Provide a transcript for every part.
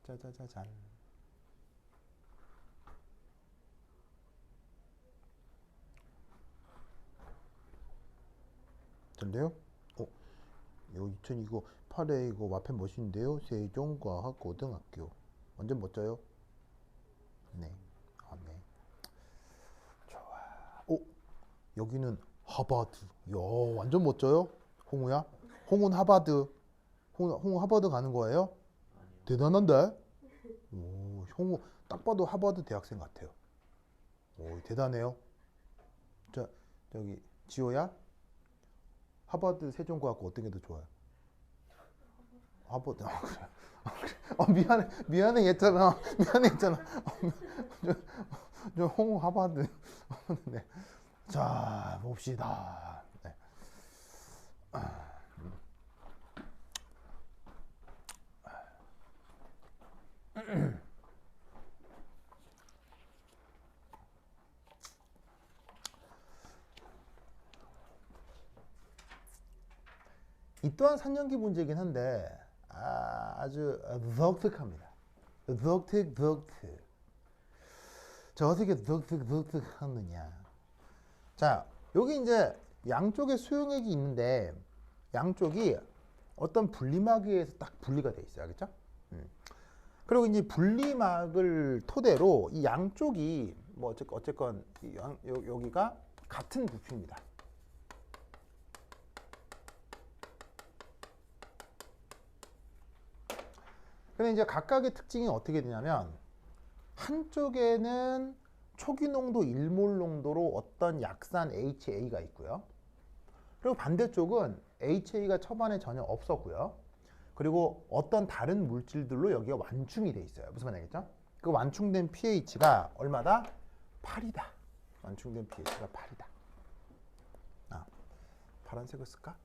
짜자자잔. 된대요? 요 2029 이거 와펜 멋있는데요? 세종과학고등학교. 완전 멋져요? 네. 아, 네. 좋아. 여기는 하버드. 야, 완전 멋져요? 홍우야? 홍우는 하버드. 홍우 하버드 가는 거예요? 대단한데? 오, 홍우 딱 봐도 하버드 대학생 같아요. 오, 대단해요. 자, 저기 지호야? 하버드 세종과학고 어떤 게 더 좋아요? 하버드. 그래. 미안해 했잖아. 미안해 했잖아. 저 홍우 하버드. 네. 자, 봅시다. 네. 이 또한 3년기 문제이긴 한데 아주 독특합니다. 독특. 자, 어떻게 독특 하느냐. 자, 여기 이제 양쪽에 수용액이 있는데 양쪽이 어떤 분리막에 의해서 딱 분리가 돼 있어요. 알겠죠? 그리고 이제 분리막을 토대로 이 양쪽이 뭐 어쨌건 여기가 같은 부피입니다. 근데 이제 각각의 특징이 어떻게 되냐면 한쪽에는 초기 농도 1몰 농도로 어떤 약산 HA가 있고요. 그리고 반대쪽은 HA가 초반에 전혀 없었고요. 그리고 어떤 다른 물질들로 여기가 완충이 돼 있어요. 무슨 말이겠죠? 그 완충된 pH가 얼마다? 8이다. 완충된 pH가 8이다. 파란색을 쓸까?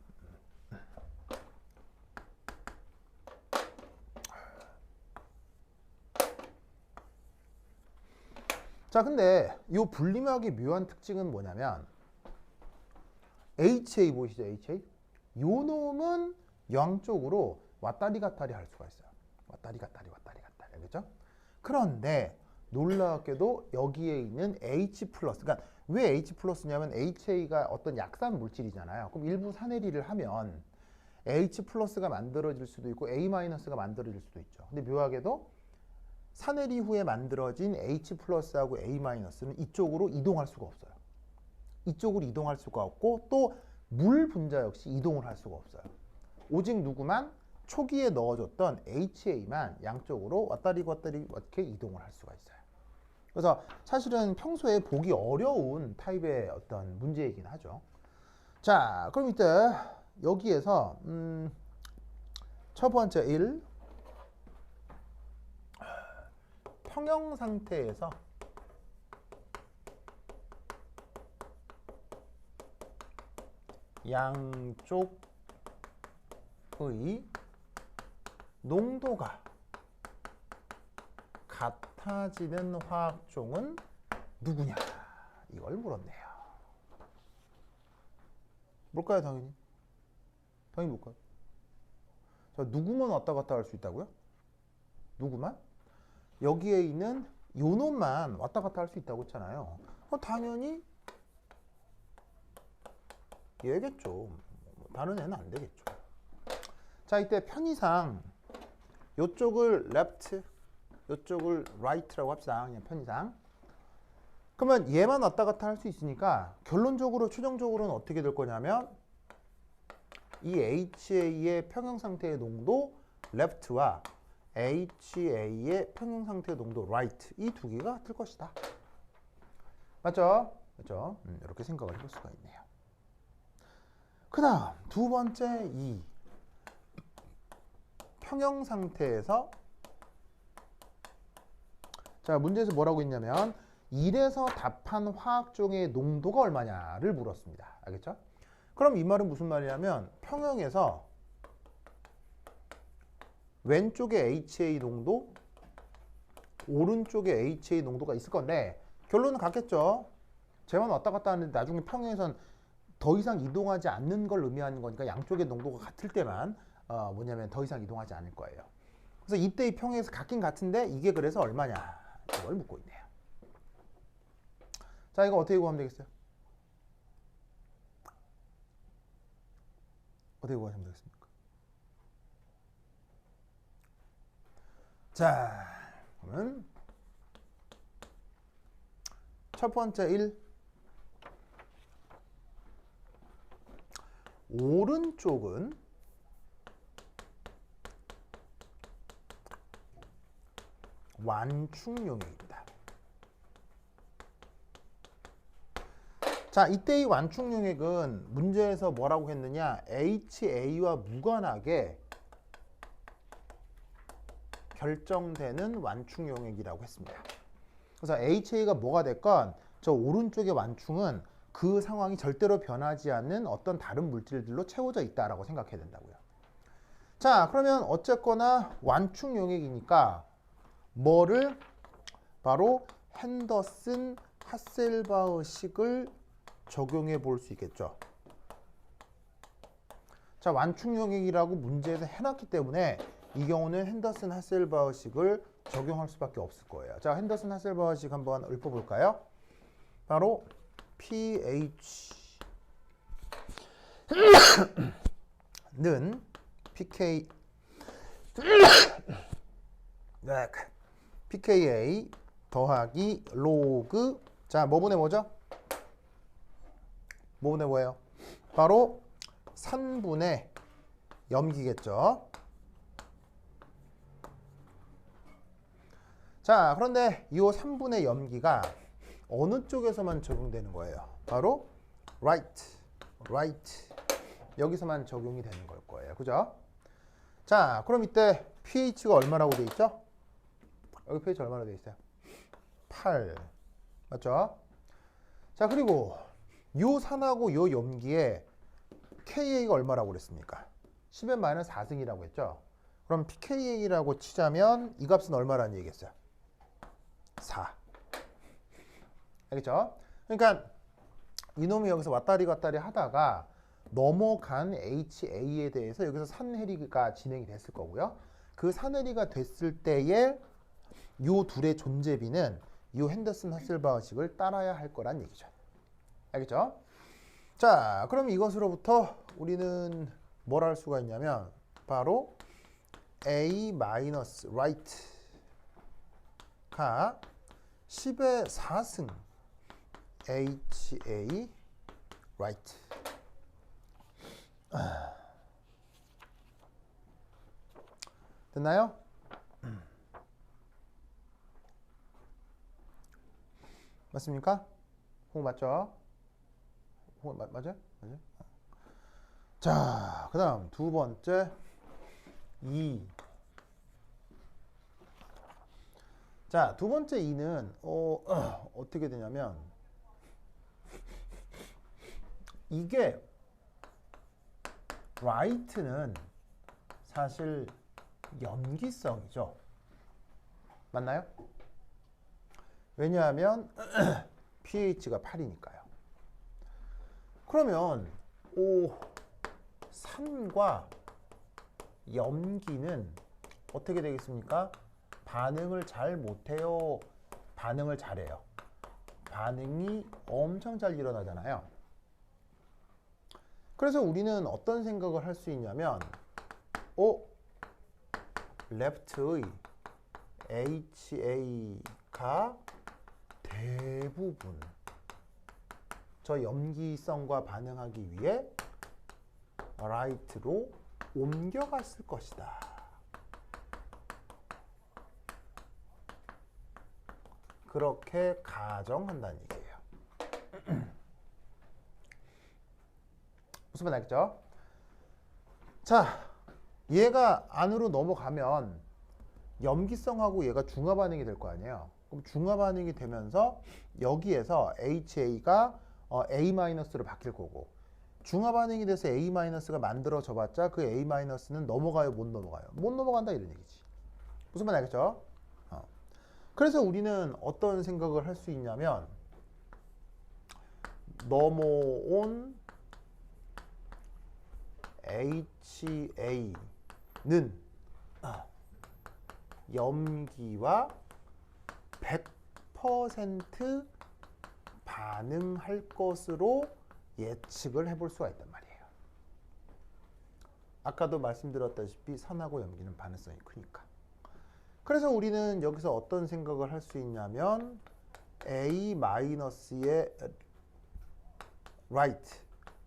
자, 근데 이 분리막의 묘한 특징은 뭐냐면 HA 보이시죠? HA? 요 놈은 양쪽으로 왔다리 갔다리 할 수가 있어요. 왔다리 갔다리. 알겠죠? 그런데 놀랍게도 여기에 있는 H+, 그러니까 왜 H 플러스냐면 HA가 어떤 약산 물질이잖아요. 그럼 일부 산해리를 하면 H+가 만들어질 수도 있고 A-가 만들어질 수도 있죠. 근데 묘하게도 산해리 후에 만들어진 H+하고 A-는 이쪽으로 이동할 수가 없어요. 이쪽으로 이동할 수가 없고 또 물 분자 역시 이동을 할 수가 없어요. 오직 누구만 초기에 넣어줬던 HA만 양쪽으로 왔다리 이렇게 이동을 할 수가 있어요. 그래서 사실은 평소에 보기 어려운 타입의 어떤 문제이긴 하죠. 자, 그럼 이때 여기에서 첫 번째 1 평형 상태에서 양쪽의 농도가 같아지는 화학종은 누구냐? 이걸 물었네요. 뭘까요, 당연히? 당연히 뭘까요? 자, 누구만 왔다 갔다 할 수 있다고요? 누구만? 여기에 있는 요 놈만 왔다 갔다 할 수 있다고 했잖아요. 당연히 얘겠죠. 다른 애는 안 되겠죠. 자, 이때 편의상 요쪽을 left, 요쪽을 right라고 합시다. 그냥 편의상. 그러면 얘만 왔다 갔다 할 수 있으니까 결론적으로 최종적으로는 어떻게 될 거냐면 이 HA의 평형 상태의 농도 left와 HA의 평형 상태의 농도 right, 이 두 개가 같을 것이다. 맞죠? 그렇죠? 이렇게 생각을 해볼 수가 있네요. 그 다음 두 번째 2 평형 상태에서 자, 문제에서 뭐라고 했냐면 1에서 답한 화학종의 농도가 얼마냐를 물었습니다. 알겠죠? 그럼 이 말은 무슨 말이냐면 평형에서 왼쪽에 HA 농도, 오른쪽에 HA 농도가 있을 건데 결론은 같겠죠. 쟤만 왔다 갔다 하는데 나중에 평형에선 더 이상 이동하지 않는 걸 의미하는 거니까 양쪽의 농도가 같을 때만 뭐냐면 더 이상 이동하지 않을 거예요. 그래서 이때의 평행에서 같긴 같은데 이게 그래서 얼마냐 이걸 묻고 있네요. 자, 이거 어떻게 구하면 되겠어요? 어떻게 구하시면 되겠습니까? 자, 그러면 첫 번째 1, 오른쪽은 완충용액이다. 자, 이때의 완충용액은 문제에서 뭐라고 했느냐? HA와 무관하게 결정되는 완충용액이라고 했습니다. 그래서 HA가 뭐가 됐건 저 오른쪽의 완충은 그 상황이 절대로 변하지 않는 어떤 다른 물질들로 채워져 있다라고 생각해야 된다고요. 자, 그러면 어쨌거나 완충용액이니까 뭐를 바로 핸더슨 하셀바흐식을 적용해 볼 수 있겠죠. 자, 완충용액이라고 문제에서 해놨기 때문에 이 경우는 핸더슨 하셀바흐식을 적용할 수밖에 없을 거예요. 자, 핸더슨 하셀바흐식 한번 읊어볼까요? 바로 pH는 pKa 더하기 로그, 자, 뭐분의 뭐죠? 뭐분의 뭐예요? 바로 산분의 염기겠죠. 자, 그런데 이 3분의 염기가 어느 쪽에서만 적용되는 거예요? 바로 right 여기서만 적용이 되는 걸 거예요. 그죠? 자, 그럼 이때 pH가 얼마라고 돼 있죠? 여기 pH 얼마나 돼 있어요? 8. 맞죠? 자, 그리고 요 산하고 요 염기에 KA가 얼마라고 그랬습니까? 10의 -4승이라고 했죠? 그럼 pKa라고 치자면 이 값은 얼마라는 얘기겠어요? 4. 알겠죠? 그러니까 이놈이 여기서 왔다리 갔다리 하다가 넘어간 HA에 대해서 여기서 산해리가 진행이 됐을 거고요. 그 산해리가 됐을 때에 요 둘의 존재비는 요 핸더슨 하셀바흐식을 따라야 할 거란 얘기죠. 알겠죠? 자, 그럼 이것으로부터 우리는 뭘 할 수가 있냐면 바로 A- right가 10의 4승 HA right. 됐나요? 맞습니까? 홍 맞죠? 홍 맞아요? 맞아요? 자, 그 다음 두 번째 2. 자, 두 번째 2는 어떻게 되냐면 이게 right는 사실 염기성이죠. 맞나요? 왜냐하면 pH가 8이니까요. 그러면 산과 염기는 어떻게 되겠습니까? 반응을 잘 못해요? 반응을 잘해요? 반응이 엄청 잘 일어나잖아요. 그래서 우리는 어떤 생각을 할 수 있냐면 레프트의 HA가 대부분 저 염기성과 반응하기 위해 right로 옮겨갔을 것이다. 그렇게 가정한다는 얘기예요. 무슨 말 알겠죠? 자, 얘가 안으로 넘어가면 염기성하고 얘가 중화 반응이 될 거 아니에요. 그럼 중화 반응이 되면서 여기에서 HA가 A-로 바뀔 거고, 중화 반응이 돼서 A-가 만들어져 봤자 그 A-는 넘어가요, 못 넘어가요? 못 넘어간다 이런 얘기지. 무슨 말 알겠죠? 그래서 우리는 어떤 생각을 할 수 있냐면 넘어온 HA는 염기와 100% 반응할 것으로 예측을 해볼 수가 있단 말이에요. 아까도 말씀드렸다시피 산하고 염기는 반응성이 크니까. 그래서 우리는 여기서 어떤 생각을 할 수 있냐면 A-의 right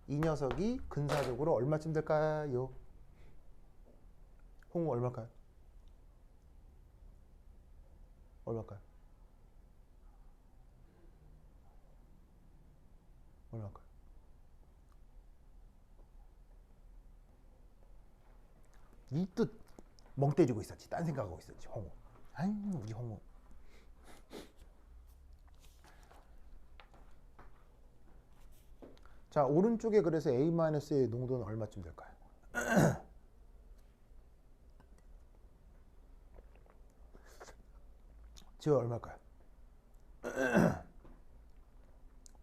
이 녀석이 근사적으로 얼마쯤 될까요? 홍우 얼마일까요? 얼마일까요? 얼마일까요? 이 뜻 멍 때리고 있었지. 딴 생각하고 있었지. 홍우. 아유 우리 홍우. 자 오른쪽에 그래서 A-의 농도는 얼마쯤 될까요? 지금 얼마일까요?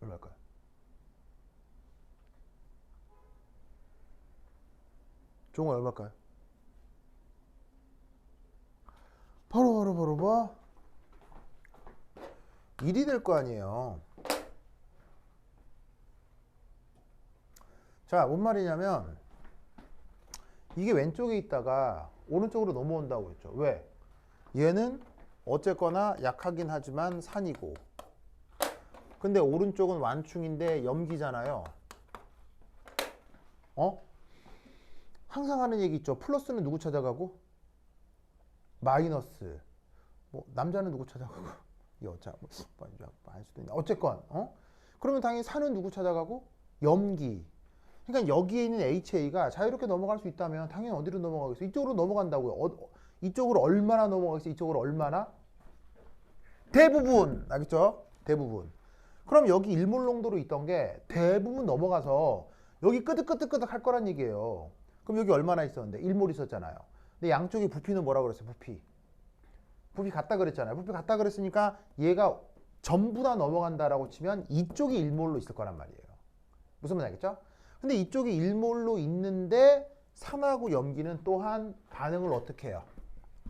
얼마일까요? 종은 얼마일까요? 바로 봐. 1이 될 거 아니에요. 자, 뭔 말이냐면 이게 왼쪽에 있다가 오른쪽으로 넘어온다고 했죠. 왜? 얘는 어쨌거나 약하긴 하지만 산이고 근데 오른쪽은 완충인데 염기잖아요. 항상 하는 얘기 있죠. 플러스는 누구 찾아가고? 마이너스. 뭐 남자는 누구 찾아가고? 여자. 뭐 알 수도 있나. 어쨌건 그러면 당연히 산은 누구 찾아가고? 염기. 그러니까 여기에 있는 HA가 자유롭게 넘어갈 수 있다면 당연히 어디로 넘어가겠어요? 이쪽으로 넘어간다고요. 이쪽으로 얼마나 넘어가겠어요? 이쪽으로 얼마나? 대부분. 알겠죠? 대부분. 그럼 여기 일몰 농도로 있던 게 대부분 넘어가서 여기 끄덕끄덕끄덕 할 거란 얘기예요. 그럼 여기 얼마나 있었는데? 일몰 있었잖아요. 근데 양쪽에 부피는 뭐라 그랬어요? 부피 같다 그랬잖아요. 부피 같다 그랬으니까 얘가 전부 다 넘어간다라고 치면 이쪽이 일몰로 있을 거란 말이에요. 무슨 말인지 알겠죠? 근데 이쪽이 일몰로 있는데 산하고 염기는 또한 반응을 어떻게 해요?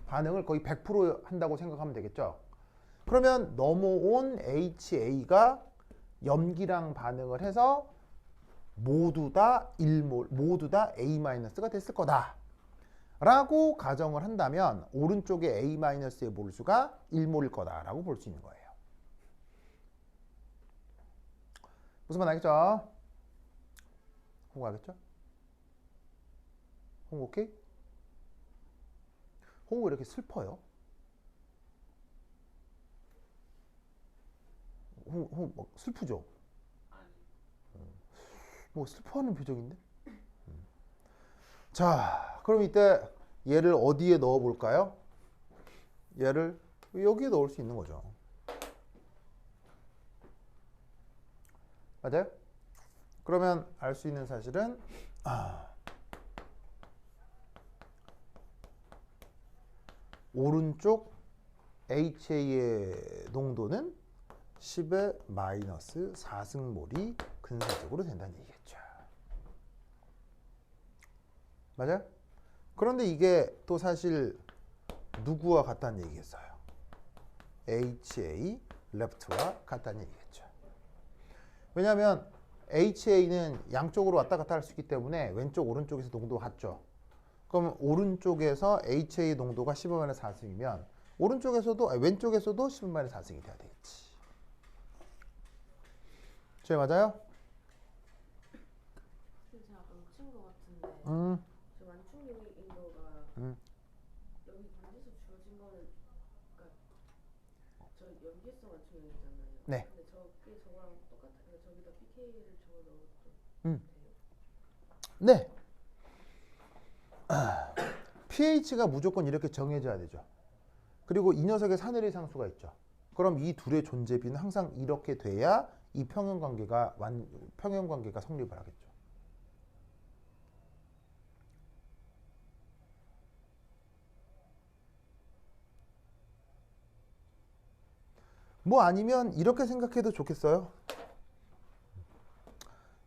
반응을 거의 100% 한다고 생각하면 되겠죠? 그러면 넘어온 HA가 염기랑 반응을 해서 모두 다 일몰, 모두 다 A-가 됐을 거다 라고 가정을 한다면 오른쪽에 A-의 몰수가 1몰일 거다라고 볼 수 있는 거예요. 무슨 말 알겠죠? 홍보 알겠죠? 홍보 오케이? 홍보 이렇게 슬퍼요? 홍보 뭐 슬프죠? 뭐 슬퍼하는 표정인데? 자, 그럼 이때 얘를 어디에 넣어 볼까요? 얘를 여기에 넣을 수 있는 거죠. 맞아요? 그러면 알 수 있는 사실은 오른쪽 HA의 농도는 10의 마이너스 4승몰이 근사적으로 된다는 얘기겠죠. 맞아요? 그런데 이게 또 사실 누구와 같다는 얘기겠어요? HA left와 같다는 얘기겠죠. 왜냐하면 HA는 양쪽으로 왔다 갔다 할 수 있기 때문에 왼쪽 오른쪽에서 농도가 같죠. 그럼 오른쪽에서 HA 농도가 10분의 4승이면 왼쪽에서도 10분의 4승이 돼야 되겠지. 제 맞아요? 제가 아까 놓친 것 같은데 저 완충 인도가 여기 반지에서 주어진 거는 그러니까 저 염기성 완충이잖아요. 네. 근데 저게 저거랑 똑같아요. 저기다 pK를 적어넣어도 돼요? 네. pH가 무조건 이렇게 정해져야 되죠. 그리고 이 녀석의 사내리 상수가 있죠. 그럼 이 둘의 존재비는 항상 이렇게 돼야 이 평형관계가 성립을 하겠죠. 뭐 아니면 이렇게 생각해도 좋겠어요.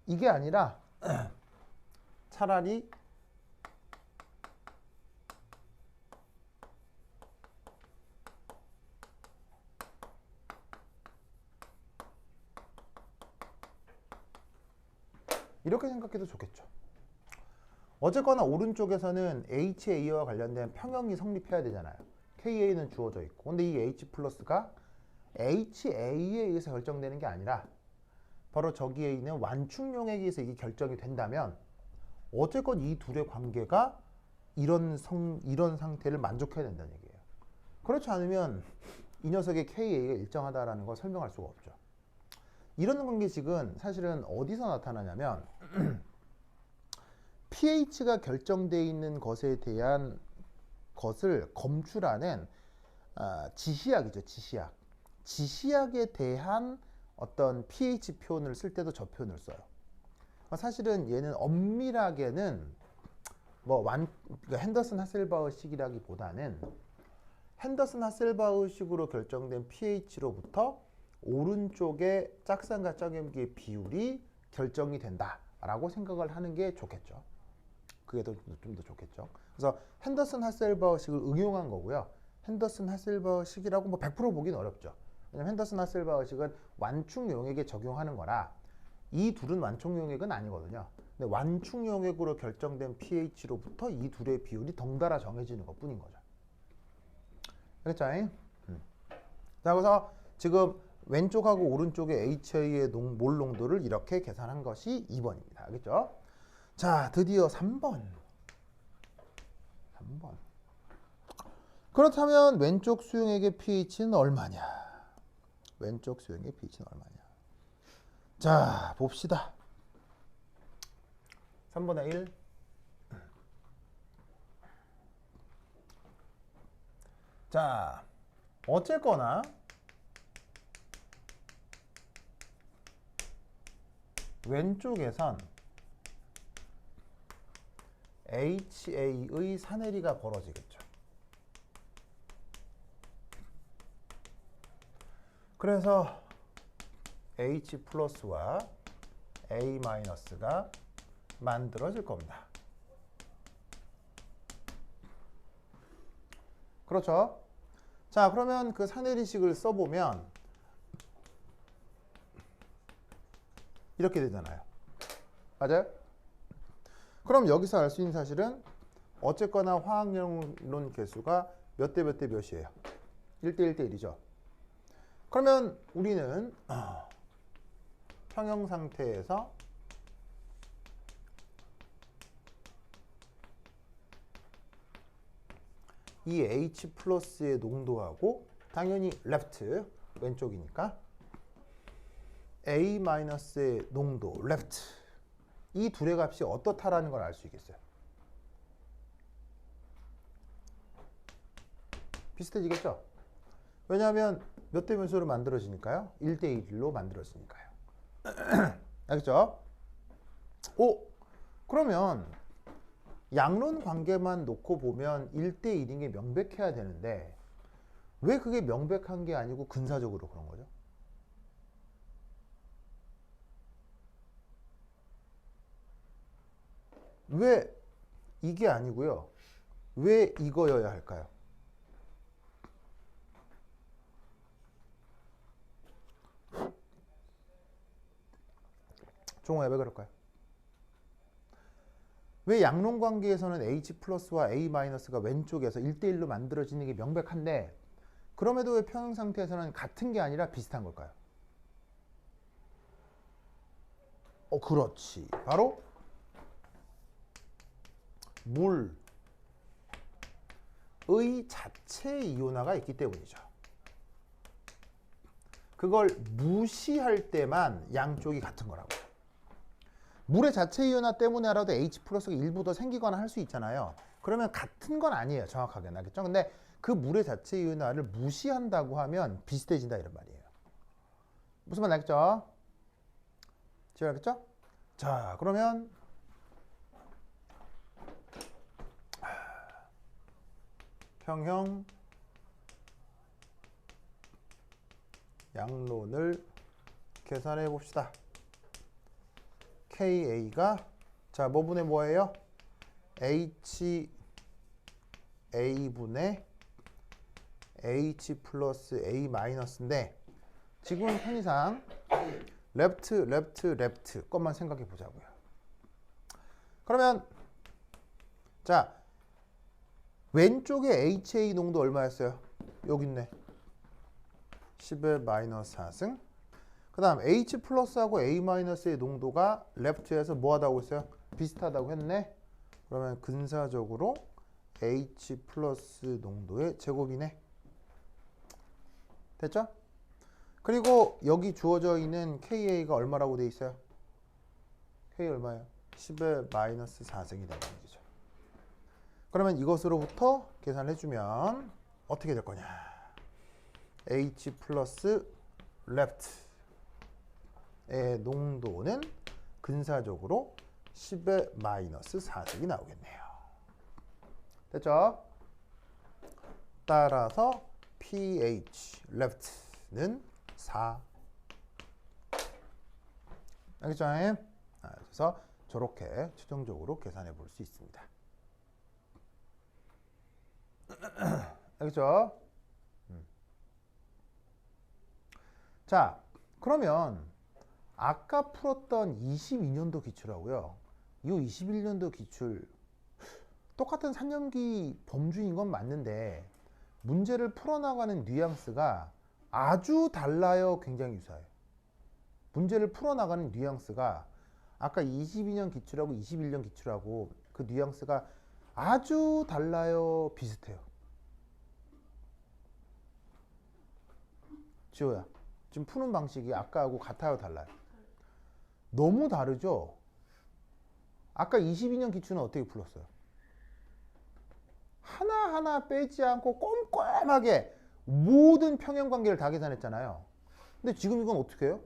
이게 아니라 차라리 이렇게 생각해도 좋겠죠. 어쨌거나 오른쪽에서는 HA와 관련된 평형이 성립해야 되잖아요. KA는 주어져 있고. 근데 이 H 플러스가 HA에 의해서 결정되는 게 아니라 바로 저기에 있는 완충용에 의해서 이게 결정이 된다면 어쨌건 이 둘의 관계가 이런 상태를 만족해야 된다는 얘기예요. 그렇지 않으면 이 녀석의 KA가 일정하다라는 걸 설명할 수가 없죠. 이런 관계식은 사실은 어디서 나타나냐면 pH가 결정되어 있는 것에 대한 것을 검출하는 지시약이죠. 지시약에 대한 어떤 pH 표현을 쓸 때도 저 표현을 써요. 사실은 얘는 엄밀하게는 그러니까 핸더슨 하셀바흐식이라기보다는 핸더슨 하셀바흐식으로 결정된 pH로부터 오른쪽의 짝산과 짝염기의 비율이 결정이 된다라고 생각을 하는 게 좋겠죠. 그게 좀 더 좋겠죠. 그래서 핸더슨 하셀바흐식을 응용한 거고요. 핸더슨 하셀바흐식이라고 100% 보기는 어렵죠. 왜냐면 핸더슨 하셀바흐식은 완충 용액에 적용하는 거라 이 둘은 완충 용액은 아니거든요. 근데 완충 용액으로 결정된 pH로부터 이 둘의 비율이 덩달아 정해지는 것뿐인 거죠. 그렇죠? 자, 그래서 지금 왼쪽하고 오른쪽의 HA의 몰 농도를 이렇게 계산한 것이 2번입니다. 알겠죠? 자, 드디어 3번. 그렇다면 왼쪽 수용액의 pH는 얼마냐? 왼쪽 수용액의 pH는 얼마냐? 자, 봅시다. 3분의 1. 자, 어쨌거나 왼쪽에선 HA의 산해리가 벌어지겠죠. 그래서 H 플러스와 A 마이너스가 만들어질 겁니다. 그렇죠? 자, 그러면 그 산해리식을 써보면 이렇게 되잖아요. 맞아요? 그럼 여기서 알 수 있는 사실은 어쨌거나 화학연론 개수가 몇 대 몇 대 몇이에요? 1대 1대 1이죠. 그러면 우리는 평형 상태에서 이 H 플러스의 농도하고 당연히 레프트 왼쪽이니까 A 마이너스의 농도 레프트 이 둘의 값이 어떻다라는 걸 알 수 있겠어요. 비슷해지겠죠? 왜냐하면 몇 대 몇으로 만들어지니까요. 1대 1로 만들어지니까요. 알겠죠? 오! 그러면 양론 관계만 놓고 보면 1대 1인 게 명백해야 되는데 왜 그게 명백한 게 아니고 근사적으로 그런 거죠? 왜 이게 아니고요? 왜 이거여야 할까요? 종호야, 왜 그럴까요? 왜 양론 관계에서는 H 플러스와 A 마이너스가 왼쪽에서 1대 1로 만들어지는 게 명백한데 그럼에도 왜 평형 상태에서는 같은 게 아니라 비슷한 걸까요? 그렇지. 바로 물의 자체 이온화가 있기 때문이죠. 그걸 무시할 때만 양쪽이 같은 거라고. 물의 자체 이온화 때문에라도 H 플러스가 일부 더 생기거나 할 수 있잖아요. 그러면 같은 건 아니에요. 정확하게는. 알겠죠? 근데 그 물의 자체 이온화를 무시한다고 하면 비슷해진다 이런 말이에요. 무슨 말 알겠죠? 잘 알겠죠? 자, 그러면 평형 양론을 계산해 봅시다. KA가 자, 뭐분의 뭐예요? HA분의 H 플러스 A 마이너스인데 지금은 편의상 레프트 것만 생각해 보자고요. 그러면 자 왼쪽에 HA 농도 얼마였어요? 여기 있네. 10의 마이너스 4승. 그 다음 H 플러스하고 A 마이너스의 농도가 레프트에서 뭐 하다고 했어요? 비슷하다고 했네. 그러면 근사적으로 H 플러스 농도의 제곱이네. 됐죠? 그리고 여기 주어져 있는 KA가 얼마라고 돼 있어요? K 얼마예요? 10의 마이너스 4승이라는 얘기죠. 그러면 이것으로부터 계산해 주면 어떻게 될 거냐? H 플러스 left의 농도는 근사적으로 10의 마이너스 4승이 나오겠네요. 됐죠? 따라서 pH left는 4. 알겠죠? 그래서 저렇게 최종적으로 계산해 볼 수 있습니다. 알겠죠? 자, 그러면 아까 풀었던 22년도 기출하고요. 이 21년도 기출 똑같은 3년기 범주인 건 맞는데 문제를 풀어나가는 뉘앙스가 아주 달라요? 굉장히 유사해요? 문제를 풀어나가는 뉘앙스가 아까 22년 기출하고 21년 기출하고 그 뉘앙스가 아주 달라요? 비슷해요? 지호야, 지금 푸는 방식이 아까하고 같아요? 달라요? 너무 다르죠? 아까 22년 기출은 어떻게 풀었어요? 하나하나 빼지 않고 꼼꼼하게 모든 평행관계를 다 계산했잖아요. 근데 지금 이건 어떻게 해요?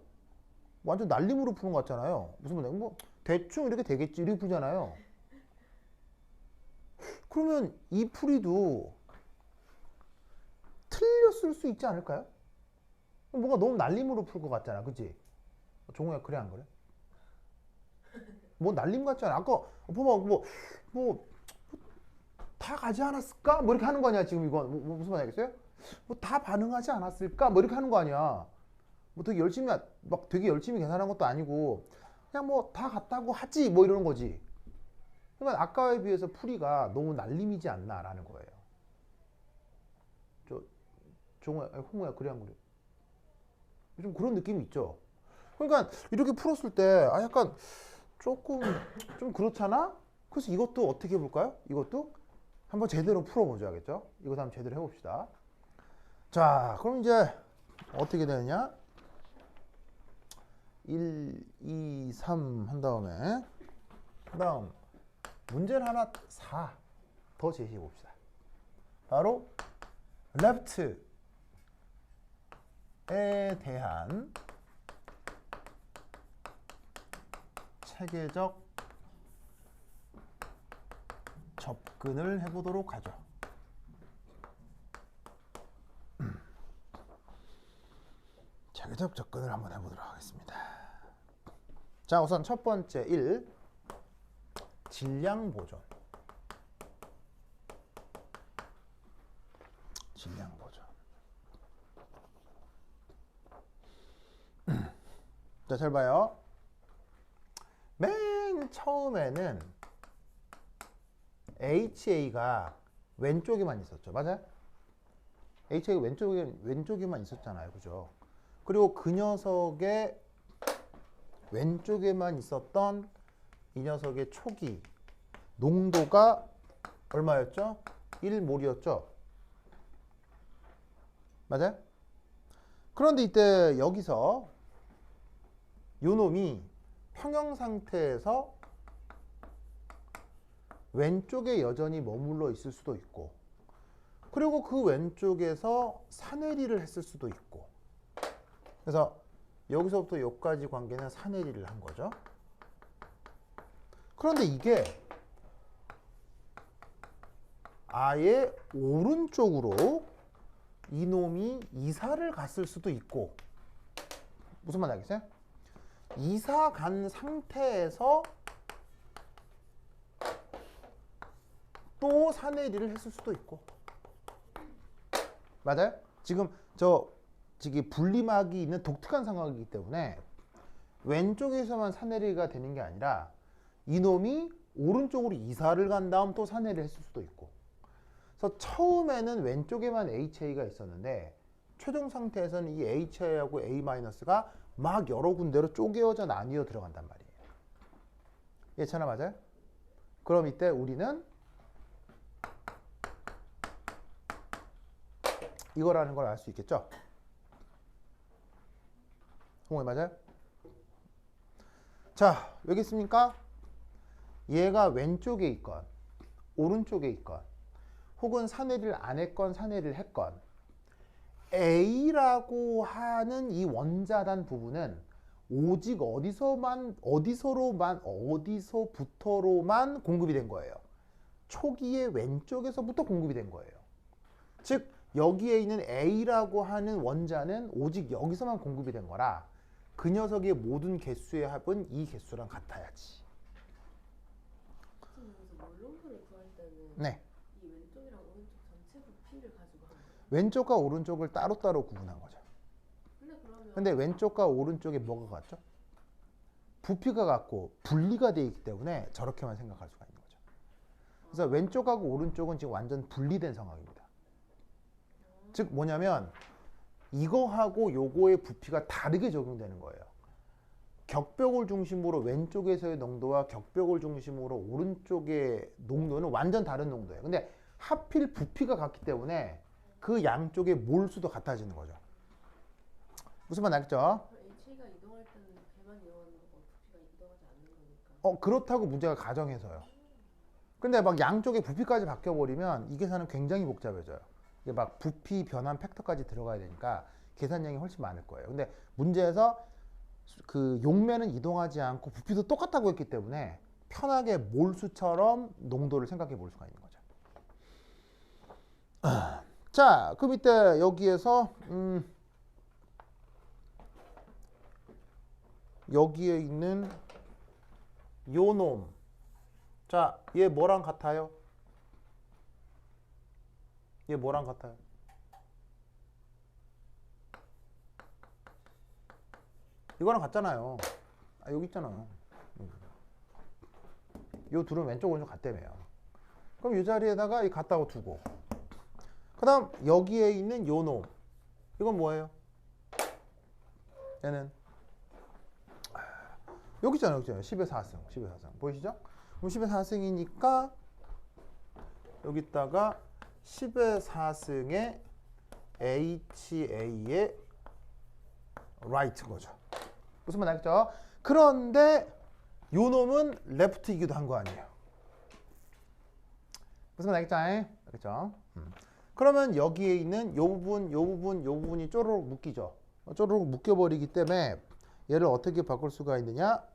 완전 날림으로 푸는 것 같잖아요. 무슨 말이야? 뭐 대충 이렇게 되겠지 이렇게 풀잖아요. 그러면 이 풀이도 틀렸을 수 있지 않을까요? 뭔가 너무 날림으로 풀 것 같잖아, 그치? 종호야, 그래 안 그래? 뭐 날림 같잖아. 아까 보면 다 가지 않았을까? 뭐 이렇게 하는 거 아니야 지금 이건 무슨 말이겠어요? 뭐 다 반응하지 않았을까? 뭐 이렇게 하는 거 아니야. 뭐 되게 열심히 막 되게 열심히 계산한 것도 아니고 그냥 뭐 다 갔다고 하지 뭐 이러는 거지. 그러니까 아까에 비해서 풀이가 너무 날림이지 않나라는 거예요. 저 종호야, 홍호야, 그래 안 그래? 좀 그런 느낌이 있죠. 그러니까 이렇게 풀었을 때 약간 조금 좀 그렇잖아. 그래서 이것도 어떻게 해볼까요? 이것도 한번 제대로 풀어보죠, 알겠죠? 이것도 한번 제대로 해봅시다. 자, 그럼 이제 어떻게 되느냐? 1, 2, 3 한 다음에 그 다음 문제를 하나 4 더 제시해 봅시다. 바로 left에 대한 체계적 접근을 해보도록 하죠. 체계적 접근을 한번 해보도록 하겠습니다. 자, 우선 첫 번째 1. 질량 보존. 질량 보존. 자, 잘 봐요. 맨 처음에는 HA가 왼쪽에만 있었죠. 맞아요? HA가 왼쪽에만 있었잖아요. 그죠? 그리고 그 녀석의 왼쪽에만 있었던 이 녀석의 초기 농도가 얼마였죠? 1몰이었죠. 맞아요? 그런데 이때 여기서 요 놈이 평형 상태에서 왼쪽에 여전히 머물러 있을 수도 있고, 그리고 그 왼쪽에서 산해리를 했을 수도 있고, 그래서 여기서부터 여기까지 관계는 산해리를 한 거죠. 그런데 이게 아예 오른쪽으로 이놈이 이사를 갔을 수도 있고, 무슨 말 알겠어요? 이사 간 상태에서 또 산해리를 했을 수도 있고. 맞아요? 지금 저기 분리막이 있는 독특한 상황이기 때문에 왼쪽에서만 산해리가 되는 게 아니라 이놈이 오른쪽으로 이사를 간 다음 또 산해를 했을 수도 있고. 그래서 처음에는 왼쪽에만 HA가 있었는데 최종 상태에서는 이 HA하고 A-가 막 여러 군데로 쪼개어져 나뉘어 들어간단 말이에요. 예찬아 맞아요? 그럼 이때 우리는 이거라는 걸 알 수 있겠죠? 홍해 맞아요? 자, 여기 있습니까? 얘가 왼쪽에 있건 오른쪽에 있건 혹은 산해를 안 했건 산해를 했건 A라고 하는 이 원자단 부분은 오직 어디서부터로만 공급이 된 거예요. 초기의 왼쪽에서부터 공급이 된 거예요. 즉 여기에 있는 A라고 하는 원자는 오직 여기서만 공급이 된 거라 그 녀석의 모든 개수의 합은 이 개수랑 같아야지. 여기서 몰롱도를 구할 때는 네. 이 왼쪽이랑 오른쪽 전체 부피를 가지고 하는 거예요. 왼쪽과 오른쪽을 따로따로 구분한 거죠. 근데 왼쪽과 오른쪽에 뭐가 같죠? 부피가 같고 분리가 되어 있기 때문에 저렇게만 생각할 수가 있는 거죠. 그래서 왼쪽하고 오른쪽은 지금 완전 분리된 상황입니다. 즉 뭐냐면 이거하고 요거의 부피가 다르게 적용되는 거예요. 격벽을 중심으로 왼쪽에서의 농도와 격벽을 중심으로 오른쪽의 농도는 완전 다른 농도예요. 근데 하필 부피가 같기 때문에 그 양쪽의 몰수도 같아지는 거죠. 무슨 말 알겠죠? HA가 이동할 때는 배만 이동하는 거고 부피가 이동하지 않는 거니까. 그렇다고 문제가 가정해서요. 근데 막 양쪽의 부피까지 바뀌어버리면 이 계산은 굉장히 복잡해져요. 이게 막 부피 변환 팩터까지 들어가야 되니까 계산량이 훨씬 많을 거예요. 근데 문제에서 그 용매는 이동하지 않고 부피도 똑같다고 했기 때문에 편하게 몰수처럼 농도를 생각해 볼 수가 있는 거죠. 자, 그 밑에 여기에서 여기에 있는 요 놈. 자, 얘 뭐랑 같아요? 얘 뭐랑 같아요? 이거랑 같잖아요. 여기 있잖아요. 요 둘은 왼쪽 오른쪽 같다며요. 그럼 이 자리에다가 이 같다고 두고 그 다음 여기에 있는 요 놈. 이건 뭐예요? 얘는 여기 있잖아요. 10의 4승. 10의 4승. 보이시죠? 그럼 10의 4승이니까 여기다가 10의 4승의 HA의 right 거죠. 무슨 말 알겠죠? 그런데 요 놈은 left이기도 한 거 아니에요. 무슨 말 알겠죠? 알겠죠? 그러면 여기에 있는 요 부분이 쪼르륵 묶이죠. 쪼르륵 묶여버리기 때문에 얘를 어떻게 바꿀 수가 있느냐?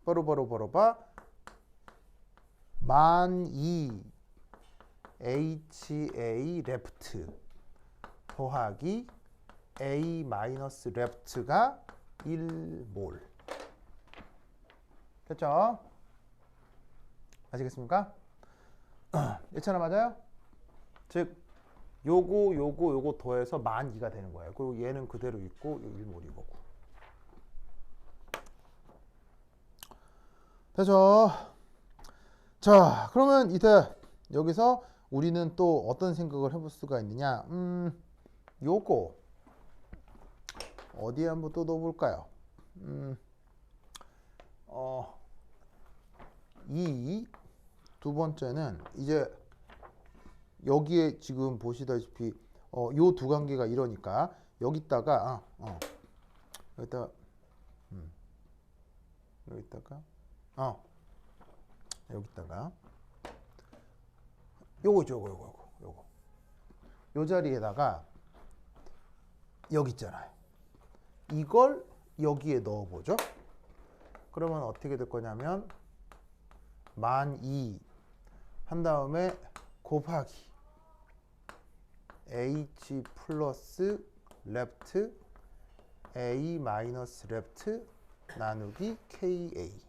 바로 -2 HA left 더하기 A 마이너스 left가 1몰. 됐죠? 아시겠습니까? 예찬아 맞아요? 즉 요거 더해서 -2가 되는 거예요. 그리고 얘는 그대로 있고 1몰이 거고. 되죠? 자, 그러면 이제 여기서 우리는 또 어떤 생각을 해볼 수가 있느냐? 요거 어디에 한번 또 넣어볼까요? 이 두 번째는 이제 여기에 지금 보시다시피 요 두 관계가 이러니까 여기다가 여기다가 요거 요 자리에다가 여기 있잖아요. 이걸 여기에 넣어보죠. 그러면 어떻게 될 거냐면 -2 한 다음에 곱하기 H 플러스 left A 마이너스 left 나누기 KA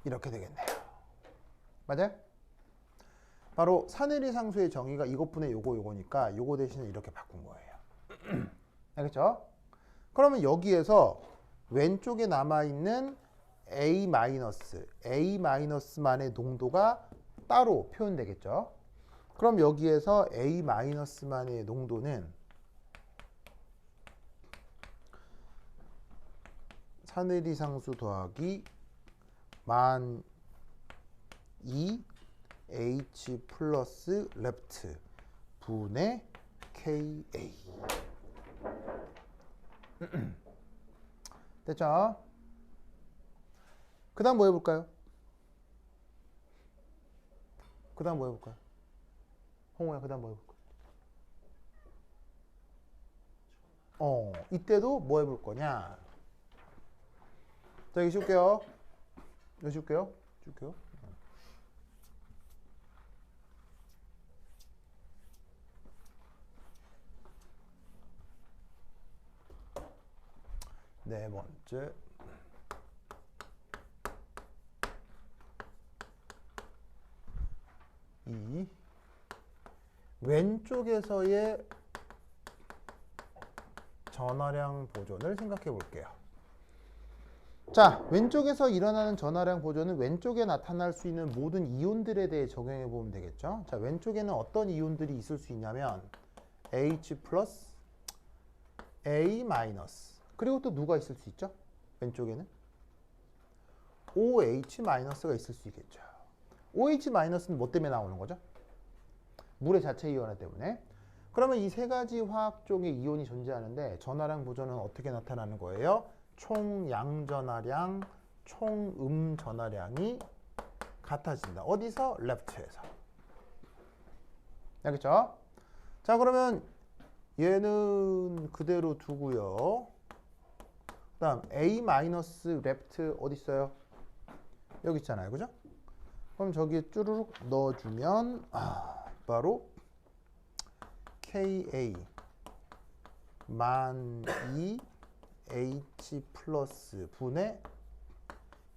이렇게 되겠네요. 맞아요? 바로 사내리 상수의 정의가 이것분의 요거니까 요거 대신에 이렇게 바꾼 거예요. 알겠죠? 그러면 여기에서 왼쪽에 남아있는 A-만의 농도가 따로 표현되겠죠? 그럼 여기에서 A-만의 농도는 산해리상수 더하기 만 2 H 플러스 레프트 분의 KA. 됐죠? 그 다음 뭐 해볼까요? 홍우야, 그 다음 뭐 해볼까요? 이때도 뭐 해볼 거냐? 자, 여기 쉴게요. 줄게요. 네 번째. 이 왼쪽에서의 전하량 보존을 생각해 볼게요. 자, 왼쪽에서 일어나는 전하량 보존은 왼쪽에 나타날 수 있는 모든 이온들에 대해 적용해 보면 되겠죠. 자, 왼쪽에는 어떤 이온들이 있을 수 있냐면 H 플러스, A 마이너스, 그리고 또 누가 있을 수 있죠? 왼쪽에는 OH 마이너스가 있을 수 있겠죠. OH 마이너스는 뭐 때문에 나오는 거죠? 물의 자체 이온화 때문에. 그러면 이 세 가지 화학 쪽에 이온이 존재하는데 전하량 보존은 어떻게 나타나는 거예요? 총 양전하량, 총 음전하량이 같아진다. 어디서? 레프트에서. 알겠죠? 자, 그러면 얘는 그대로 두고요. 그 다음 A 마이너스 레프트 어디 있어요? 여기 있잖아요. 그죠? 그럼 저기에 쭈루룩 넣어주면 바로 KA 만 2 H 플러스 분의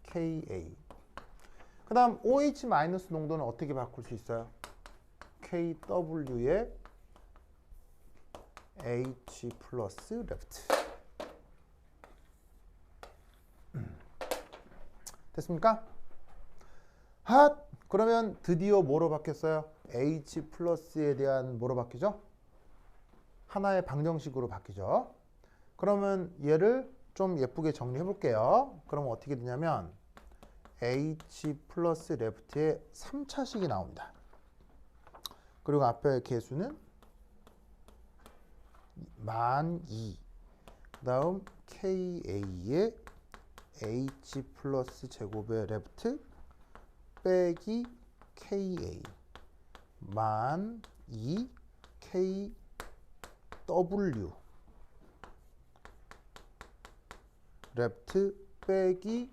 KA. 그 다음 OH 마이너스 농도는 어떻게 바꿀 수 있어요? KW의 H 플러스 레프트. 됐습니까? 그러면 드디어 뭐로 바뀌었어요? H 플러스에 대한 뭐로 바뀌죠? 하나의 방정식으로 바뀌죠. 그러면 얘를 좀 예쁘게 정리해 볼게요. 그러면 어떻게 되냐면 H 플러스 레프트에 3차식이 나옵니다. 그리고 앞에 개수는 만 2. 그 다음 KA의 H 플러스 제곱의 레프트 빼기 KA 만 2 KW 레프트 빼기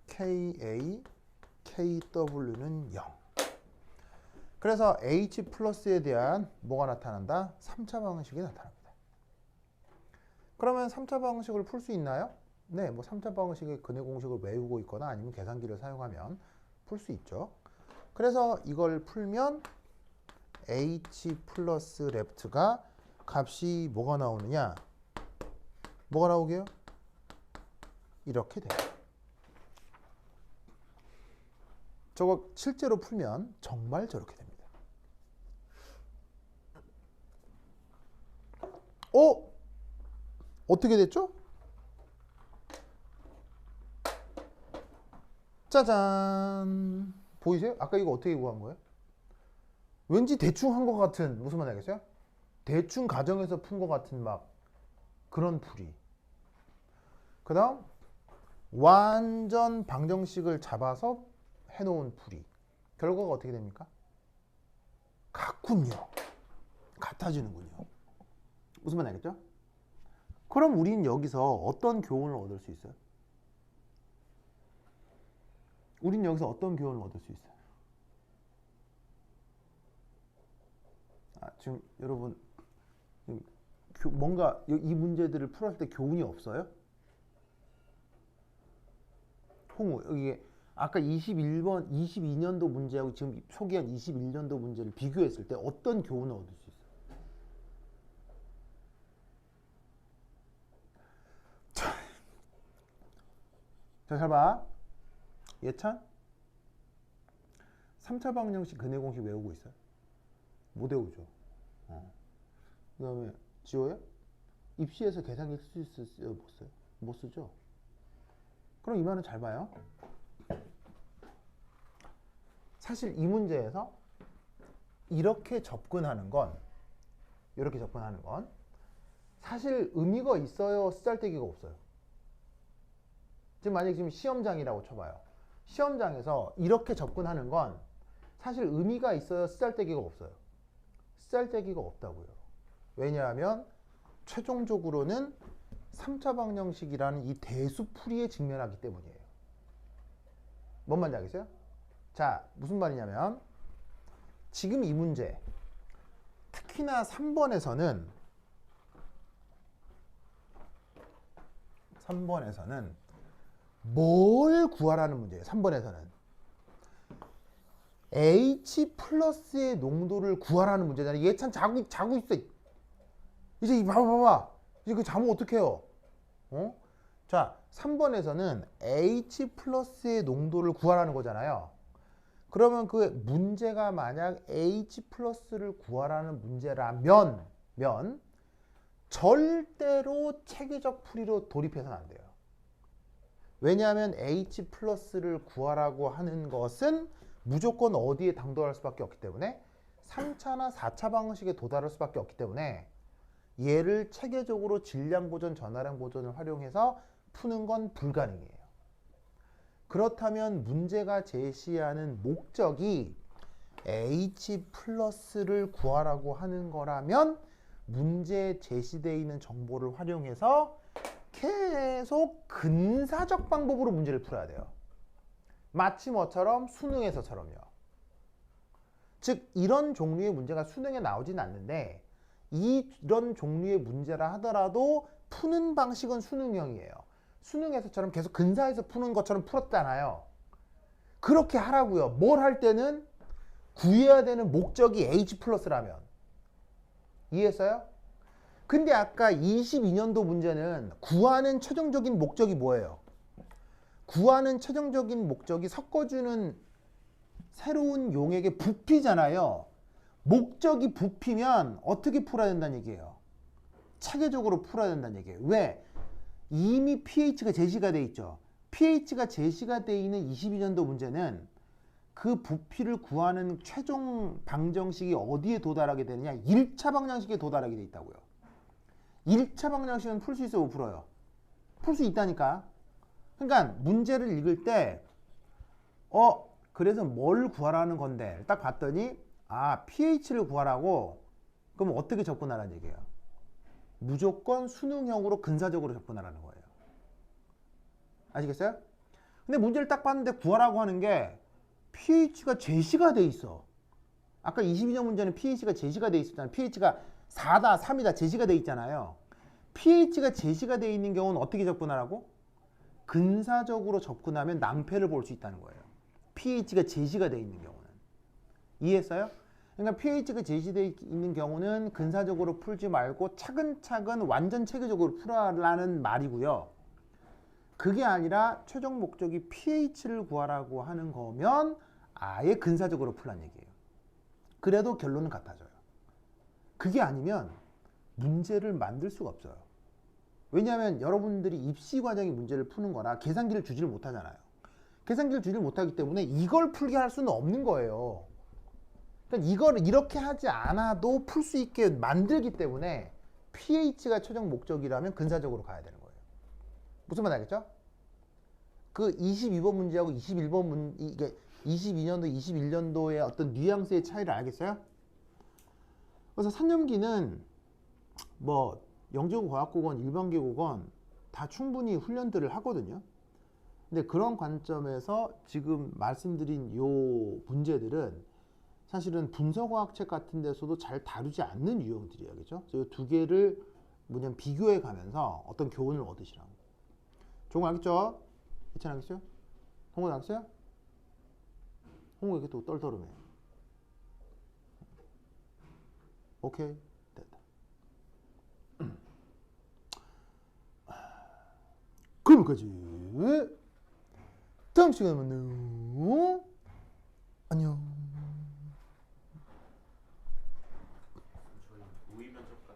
KA KW는 0. 그래서 H 플러스에 대한 뭐가 나타난다? 3차 방정식이 나타납니다. 그러면 3차 방정식을 풀 수 있나요? 네, 뭐 3차 방정식의 근해 공식을 외우고 있거나 아니면 계산기를 사용하면 풀 수 있죠. 그래서 이걸 풀면 H 플러스 레프트가 값이 뭐가 나오느냐? 뭐가 나오게요? 이렇게 돼요. 저거 실제로 풀면 정말 저렇게 됩니다. 어떻게 됐죠? 짜잔. 보이세요? 아까 이거 어떻게 구한 거예요? 왠지 대충 한 것 같은, 무슨 말 알겠어요? 대충 가정에서 푼 것 같은 막 그런 풀이. 그 다음 완전 방정식을 잡아서 해놓은 풀이. 결과가 어떻게 됩니까? 같군요. 같아지는군요. 무슨 말 알겠죠? 그럼 우린 여기서 어떤 교훈을 얻을 수 있어요? 우린 여기서 어떤 교훈을 얻을 수 있어요? 지금 여러분 뭔가 이 문제들을 풀었을 때 교훈이 없어요? 홍우, 이게 아까 22년도 문제하고 지금 소개한 21년도 문제를 비교했을 때 어떤 교훈을 얻을 수 있어요? 자, 잘 봐. 예찬? 3차 방정식 근해 공식 외우고 있어요? 못 외우죠. 그 다음에 지호야? 입시에서 계산기 쓸 수 있어요? 못 써요? 못 쓰죠? 그럼 이 말은 잘 봐요. 사실 이 문제에서 이렇게 접근하는 건 사실 의미가 있어요? 쓰잘데기가 없어요? 지금 만약에 지금 시험장이라고 쳐봐요. 시험장에서 이렇게 접근하는 건 사실 의미가 있어요? 쓰잘데기가 없어요? 쓰잘데기가 없다고요. 왜냐하면 최종적으로는 3차 방정식이라는 이 대수풀이에 직면하기 때문이에요. 뭔 말인지 알겠어요? 자, 무슨 말이냐면 지금 이 문제 특히나 3번에서는 뭘 구하라는 문제예요. 3번에서는 H 플러스의 농도를 구하라는 문제잖아요. 얘 참 자고 있어. 이제 봐봐. 이제 그 자면 어떡해요? 자, 3번에서는 H 플러스의 농도를 구하라는 거잖아요. 그러면 그 문제가 만약 H 플러스를 구하라는 문제라면 절대로 체계적 풀이로 돌입해서는 안 돼요. 왜냐하면 H 플러스를 구하라고 하는 것은 무조건 어디에 당도할 수밖에 없기 때문에 3차나 4차 방식에 도달할 수밖에 없기 때문에 얘를 체계적으로 질량 보존, 전화량 보존을 활용해서 푸는 건 불가능해요. 그렇다면 문제가 제시하는 목적이 H 플러스를 구하라고 하는 거라면 문제에 제시되어 있는 정보를 활용해서 계속 근사적 방법으로 문제를 풀어야 돼요. 마치 뭐처럼 수능에서처럼요. 즉 이런 종류의 문제가 수능에 나오진 않는데 이런 종류의 문제라 하더라도 푸는 방식은 수능형이에요. 수능에서처럼 계속 근사해서 푸는 것처럼 풀었잖아요. 그렇게 하라고요. 뭘 할 때는 구해야 되는 목적이 H 플러스라면. 이해했어요? 근데 아까 22년도 문제는 구하는 최종적인 목적이 뭐예요? 구하는 최종적인 목적이 섞어주는 새로운 용액의 부피잖아요. 목적이 부피면 어떻게 풀어야 된다는 얘기예요? 체계적으로 풀어야 된다는 얘기예요. 왜? 이미 pH가 제시가 돼 있죠. pH가 제시가 돼 있는 22년도 문제는 그 부피를 구하는 최종 방정식이 어디에 도달하게 되느냐? 1차 방정식에 도달하게 돼 있다고요. 1차 방정식은 풀 수 있어, 못 풀어요? 풀 수 있다니까. 그러니까 문제를 읽을 때 그래서 뭘 구하라는 건데 딱 봤더니 pH를 구하라고. 그럼 어떻게 접근하라는 얘기예요? 무조건 수능형으로 근사적으로 접근하라는 거예요. 아시겠어요? 근데 문제를 딱 봤는데 구하라고 하는 게 pH가 제시가 돼 있어. 아까 22년 문제는 pH가 제시가 돼 있었잖아요. pH가 4다, 3이다 제시가 돼 있잖아요. pH가 제시가 돼 있는 경우는 어떻게 접근하라고? 근사적으로 접근하면 낭패를 볼 수 있다는 거예요. pH가 제시가 돼 있는 경우는. 이해했어요? 그러니까 pH가 제시되어 있는 경우는 근사적으로 풀지 말고 차근차근 완전 체계적으로 풀어라는 말이고요. 그게 아니라 최종 목적이 pH를 구하라고 하는 거면 아예 근사적으로 풀란 얘기예요. 그래도 결론은 같아져요. 그게 아니면 문제를 만들 수가 없어요. 왜냐하면 여러분들이 입시 과정의 문제를 푸는 거라 계산기를 주지를 못하잖아요. 계산기를 주지를 못하기 때문에 이걸 풀게 할 수는 없는 거예요. 그러니까 이걸 이렇게 하지 않아도 풀 수 있게 만들기 때문에 pH가 최종 목적이라면 근사적으로 가야 되는 거예요. 무슨 말 알겠죠? 그 22번 문제하고 21번 이게 22년도, 21년도의 어떤 뉘앙스의 차이를 알겠어요? 그래서 3년기는 뭐 영재고과학고건, 일반계고건 다 충분히 훈련들을 하거든요. 근데 그런 관점에서 지금 말씀드린 요 문제들은 사실은 분서과학책 같은 데서도 잘 다루지 않는 유형들이에요. 그죠? 이 두 개를 뭐냐면 비교해 가면서 어떤 교훈을 얻으시라고. 종호 알겠죠? 이찬 알겠어요? 홍호 알겠어요? 홍호 이렇게 또 떨떠름해. 오케이. 됐다. 그럼 여기까지. 다음 시간에 만나요. 안녕. 저희 모의 면접까지